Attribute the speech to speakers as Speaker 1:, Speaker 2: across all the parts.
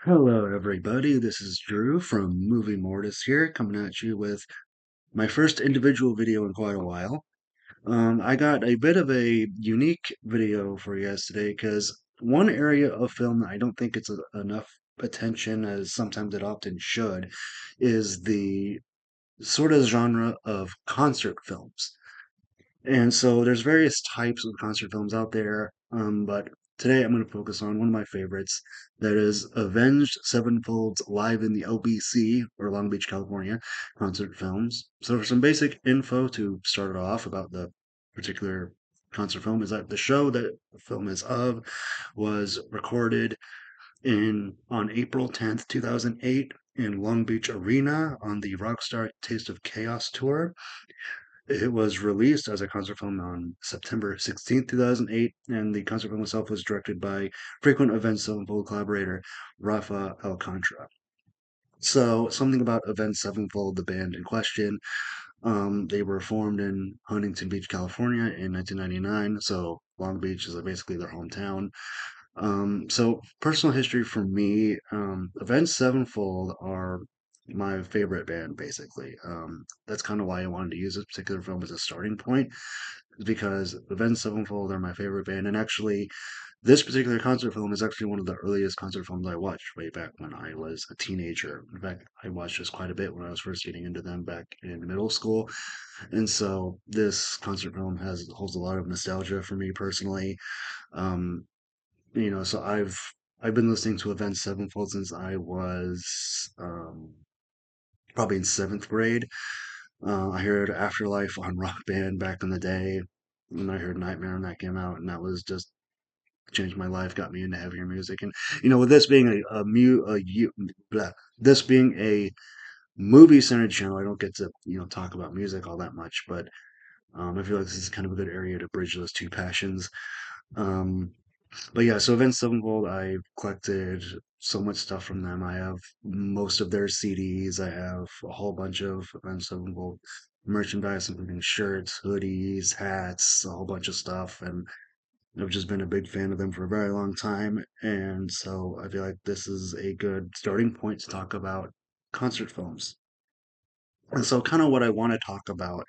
Speaker 1: Hello, everybody. This is Drew from Movie Mortis here, coming at you with my first individual video in quite a while. I got a bit of a unique video for you guys today because one area of film that I don't think it's enough attention as sometimes it often should is the sort of genre of concert films. And so there's various types of concert films out there, but today I'm going to focus on one of my favorites, that is Avenged Sevenfold's Live in the LBC, or Long Beach, California, concert films. So for some basic info to start it off about the particular concert film is that the show that the film is of was recorded in on April 10th, 2008 in Long Beach Arena on the Rockstar Taste of Chaos tour. It was released as a concert film on September 16th, 2008, and the concert film itself was directed by frequent Avenged Sevenfold collaborator Rafa Alcantara. So, something about Avenged Sevenfold, the band in question, they were formed in Huntington Beach, California in 1999, so Long Beach is basically their hometown. So personal history for me, Avenged Sevenfold are my favorite band, basically. That's kind of why I wanted to use this particular film as a starting point, because Avenged Sevenfold are my favorite band, and actually, this particular concert film is actually one of the earliest concert films I watched way back when I was a teenager. In fact, I watched this quite a bit when I was first getting into them back in middle school, and so this concert film has holds a lot of nostalgia for me personally. Um, so I've been listening to Avenged Sevenfold since I was probably in seventh grade. I heard Afterlife on Rock Band back in the day, and I heard Nightmare when that came out, and that was just changed my life, got me into heavier music. And with this being this being a movie centered channel, I don't get to talk about music all that much, but I feel like this is kind of a good area to bridge those two passions. Um, But yeah, so Avenged Sevenfold, I've collected so much stuff from them. I have most of their CDs. I have a whole bunch of Avenged Sevenfold merchandise, including shirts, hoodies, hats, a whole bunch of stuff. And I've just been a big fan of them for a very long time. And so I feel like this is a good starting point to talk about concert films. And so, kind of what I want to talk about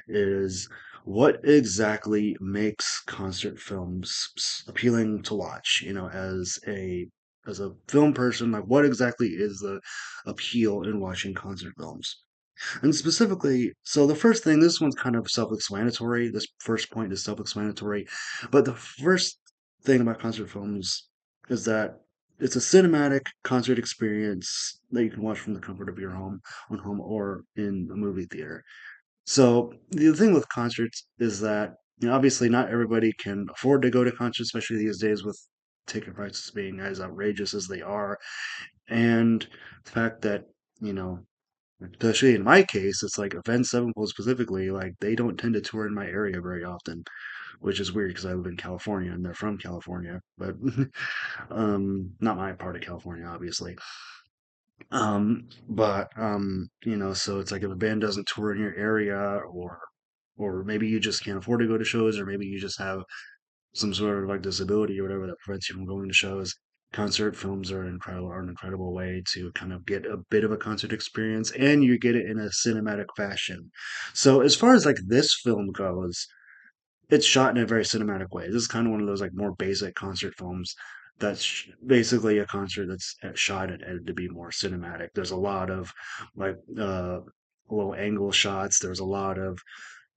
Speaker 1: is what exactly makes concert films appealing to watch, as a film person, like what exactly is the appeal in watching concert films? And specifically, so the first thing, this one's kind of self-explanatory. This first point is self-explanatory, but the first thing about concert films is that it's a cinematic concert experience that you can watch from the comfort of your home, on home, or in a movie theater. So the thing with concerts is that obviously not everybody can afford to go to concerts, especially these days with ticket prices being as outrageous as they are, and the fact that you know, especially in my case, it's like Avenged Sevenfold specifically, like they don't tend to tour in my area very often, which is weird because I live in California and they're from California, but not my part of California, obviously. So it's like if a band doesn't tour in your area, or maybe you just can't afford to go to shows, or maybe you just have some sort of like disability or whatever that prevents you from going to shows. Concert films are an incredible way to kind of get a bit of a concert experience, and you get it in a cinematic fashion. So as far as like this film goes, it's shot in a very cinematic way. This is kind of one of those like more basic concert films that's basically a concert that's shot and edited to be more cinematic. There's a lot of like low angle shots. There's a lot of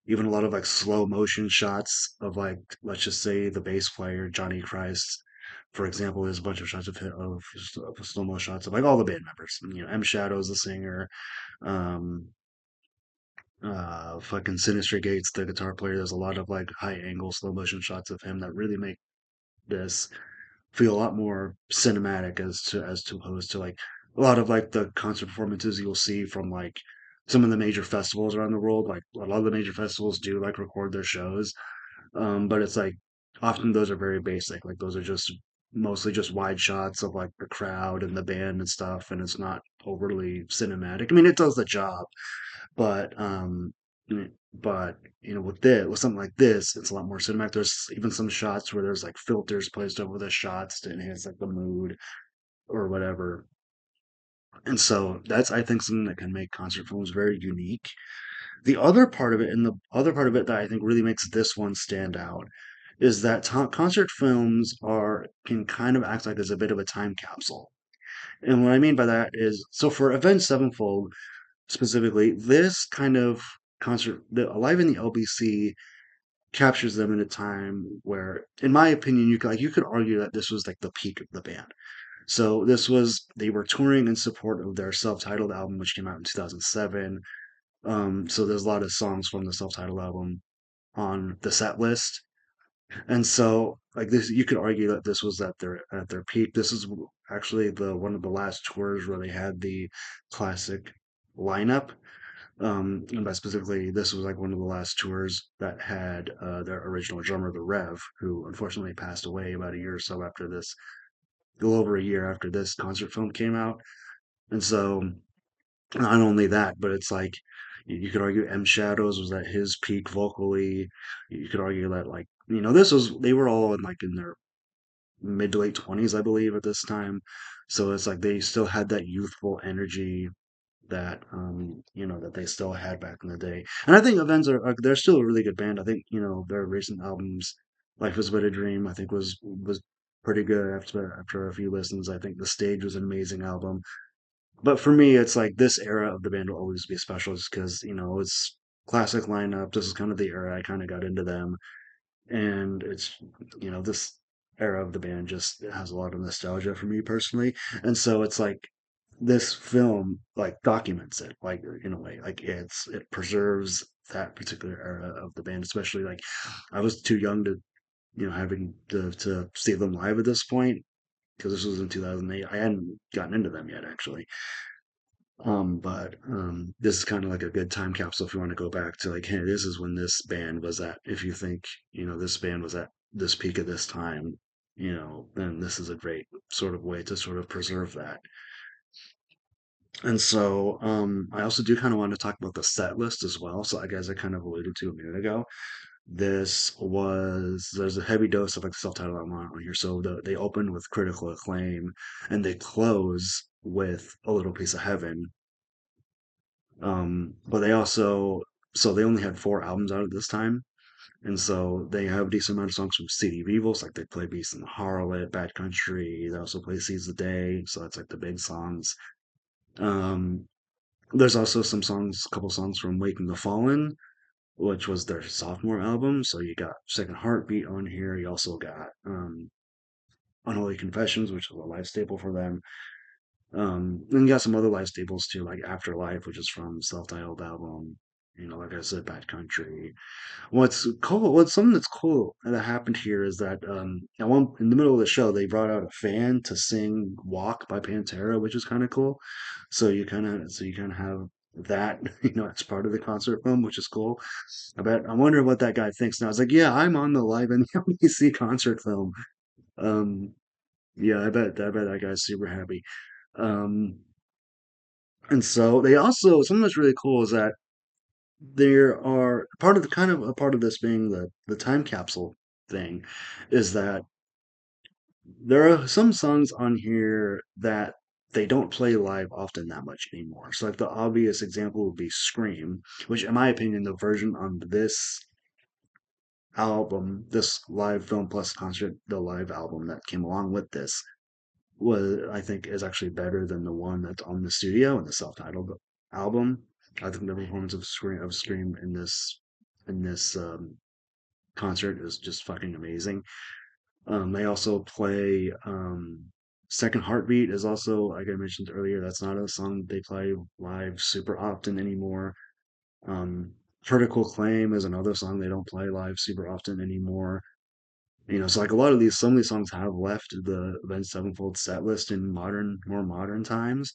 Speaker 1: like slow motion shots of like, let's just say the bass player Johnny Christ, for example. There's a bunch of shots of slow mo shots of like all the band members. M Shadow's the singer. Um, fucking Sinister Gates, the guitar player. There's a lot of like high angle slow motion shots of him that really make this feel a lot more cinematic as to opposed to like a lot of like the concert performances you'll see from like some of the major festivals around the world. Like a lot of the major festivals do like record their shows, but it's like often those are very basic. Like those are just mostly just wide shots of like the crowd and the band and stuff, and it's not overly cinematic. I mean, it does the job, but with something like this, it's a lot more cinematic. There's even some shots where there's like filters placed over the shots to enhance like the mood. or whatever. And so that's, I think, something that can make concert films very unique. The other part of it, and the other part of it that I think really makes this one stand out, is that concert films are can kind of act like as a bit of a time capsule. And what I mean by that is, so for Avenged Sevenfold specifically, this kind of concert, the Alive in the LBC, captures them in a time where, in my opinion, you could argue that this was like the peak of the band. So this was they were touring in support of their self-titled album, which came out in 2007. So there's a lot of songs from the self-titled album on the set list, and so like this, you could argue that this was at their peak. This is actually the one of the last tours where they had the classic lineup. And by specifically, this was like one of the last tours that had their original drummer, the Rev, who unfortunately passed away about a year or so after this, a little over a year after this concert film came out. And so not only that, but it's like you could argue M Shadows was at his peak vocally. You could argue that like this was they were all in their mid to late 20s, I believe, at this time. So it's like they still had that youthful energy that that they still had back in the day. And I think Avenged they're still a really good band. I think their recent albums, Life is But a Dream, I think was pretty good after a few listens. I think The Stage was an amazing album. But for me, it's like this era of the band will always be special just because, it's classic lineup. This is kind of the era I kind of got into them. And it's, this era of the band just has a lot of nostalgia for me personally. And so it's like this film like documents it like in a way like it preserves that particular era of the band, especially like I was too young to having to see them live at this point because this was in 2008. I hadn't gotten into them yet actually. But this is kind of like a good time capsule if you want to go back to like, hey, this is when this band was at. If you think, this band was at this peak at this time, then this is a great sort of way to sort of preserve that. And so, I also do kind of want to talk about the set list as well. So, like, as I kind of alluded to a minute ago, there's a heavy dose of like self-titled album on here. So they open with critical acclaim, and they close with A Little Piece of Heaven. But they also so they only had four albums out at this time, and so they have a decent amount of songs from City of Evils, like they play Beast and the Harlot, Bad Country. They also play Seize the Day, so that's like the big songs. Um, there's also some songs, a couple songs from Waking the Fallen, which was their sophomore album. So you got Second Heartbeat on here. You also got Unholy Confessions, which is a live staple for them. And you got some other live staples too, like Afterlife, which is from self-titled album. Like I said, Bad Country. What's something that's cool that happened here is that in the middle of the show they brought out a fan to sing "Walk" by Pantera, which is kind of cool. So you kind of have that as part of the concert film, which is cool. I wonder what that guy thinks now. It's like, yeah, I'm on the Live in the LBC concert film. Um, yeah, I bet that guy's super happy. Um, and so they also something that's really cool is that there are part of the kind of a part of this being the time capsule thing is that there are some songs on here that they don't play live often that much anymore. So like the obvious example would be Scream, which in my opinion the version on this album, this live film plus concert, the live album that came along with this was I think is actually better than the one that's on the studio and the self-titled album. I think the performance of Scream in this concert is just fucking amazing. They also play Second Heartbeat is also like I mentioned earlier. That's not a song they play live super often anymore. Critical Claim is another song they don't play live super often anymore. So like some of these songs have left the Avenged Sevenfold set list in more modern times,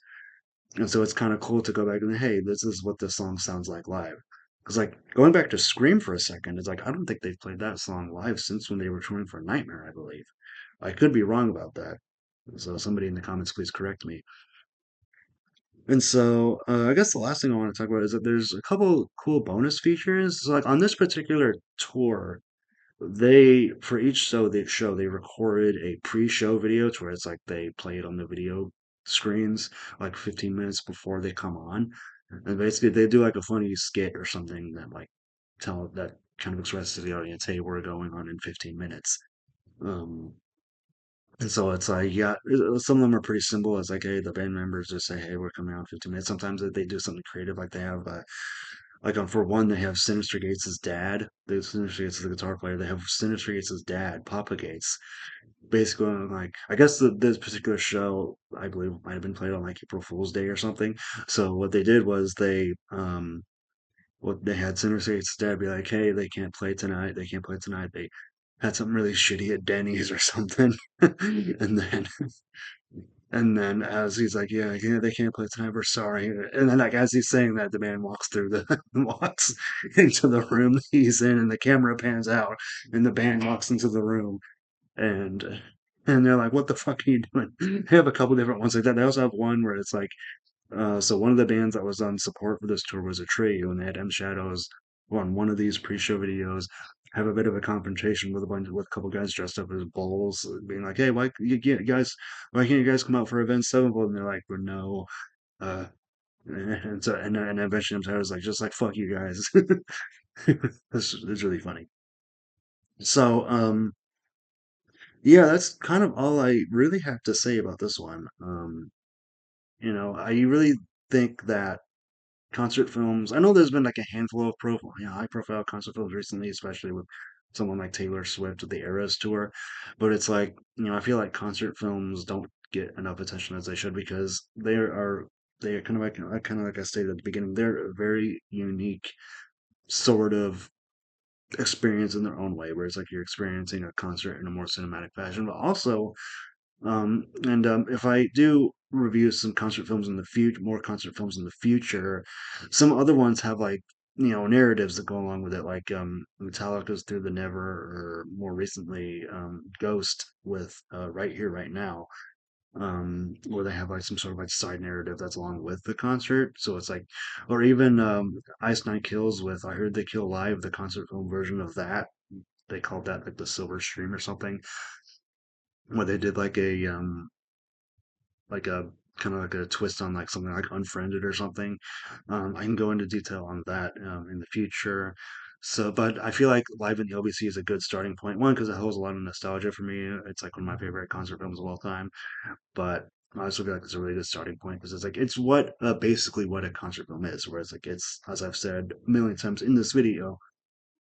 Speaker 1: and so it's kind of cool to go back and hey, this is what this song sounds like live. Because like going back to Scream for a second, it's like I don't think they've played that song live since when they were touring for Nightmare, I believe. I could be wrong about that, so somebody in the comments please correct me. And so I guess the last thing I want to talk about is that there's a couple cool bonus features. So like on this particular tour, for each show they recorded a pre-show video to where it's like they play it on the video screens like 15 minutes before they come on, and basically they do like a funny skit or something that like tell that kind of expresses to the audience, hey, we're going on in 15 minutes. Um, and so it's like, yeah, some of them are pretty simple. It's like, hey, the band members just say, hey, we're coming out in 15 minutes. Sometimes they do something creative, like they have like for one, they have Sinister Gates' dad. The Sinister Gates is the guitar player. They have Sinister Gates' dad, Papa Gates, basically like I guess this particular show I believe might have been played on like April Fool's Day or something. So what they did was they had Sinister Gates' dad be like, hey, they can't play tonight. They can't play tonight. They had something really shitty at Denny's or something, and then as he's like, yeah, yeah, they can't play tonight. We're sorry. And then like as he's saying that, the man walks through the walks into the room that he's in, and the camera pans out, and the band walks into the room, and they're like, "What the fuck are you doing?" They have a couple different ones like that. They also have one where it's like, so one of the bands that was on support for this tour was a trio, and they had M Shadows on one of these pre-show videos have a bit of a confrontation with a couple guys dressed up as bulls, being like, "Hey, why can't you guys come out for Avenged Sevenfold?" And they're like, "Well, no." Uh, and so and eventually M Shadows like, just like fuck you guys. It's really funny. So yeah, that's kind of all I really have to say about this one. I really think that concert films. I know there's been like a handful of high profile concert films recently, especially with someone like Taylor Swift with the Eras tour. But it's like, I feel like concert films don't get enough attention as they should because they are kind of like I stated at the beginning. They're a very unique sort of experience in their own way, where it's like you're experiencing a concert in a more cinematic fashion, but also and if I do review some concert films in the future, more concert films in the future, some other ones have like narratives that go along with it, like Metallica's Through the Never, or more recently Ghost with Right Here, Right Now, where they have like some sort of like side narrative that's along with the concert. So it's like, or even Ice Nine Kills with I Heard They Kill Live, the concert film version of that. They called that like the Silver Stream or something, where they did like a kind of like a twist on like something like Unfriended or something. I can go into detail on that in the future. So, but I feel like Live in the LBC is a good starting point. One, because it holds a lot of nostalgia for me. It's like one of my favorite concert films of all time. But I also feel like it's a really good starting point because it's like it's what basically what a concert film is. Where it's like it's, as I've said a million times in this video,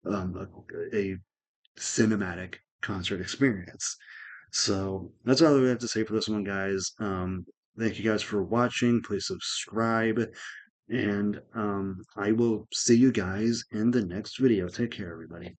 Speaker 1: a cinematic concert experience. So that's all we have to say for this one, guys. Thank you guys for watching. Please subscribe, and I will see you guys in the next video. Take care, everybody.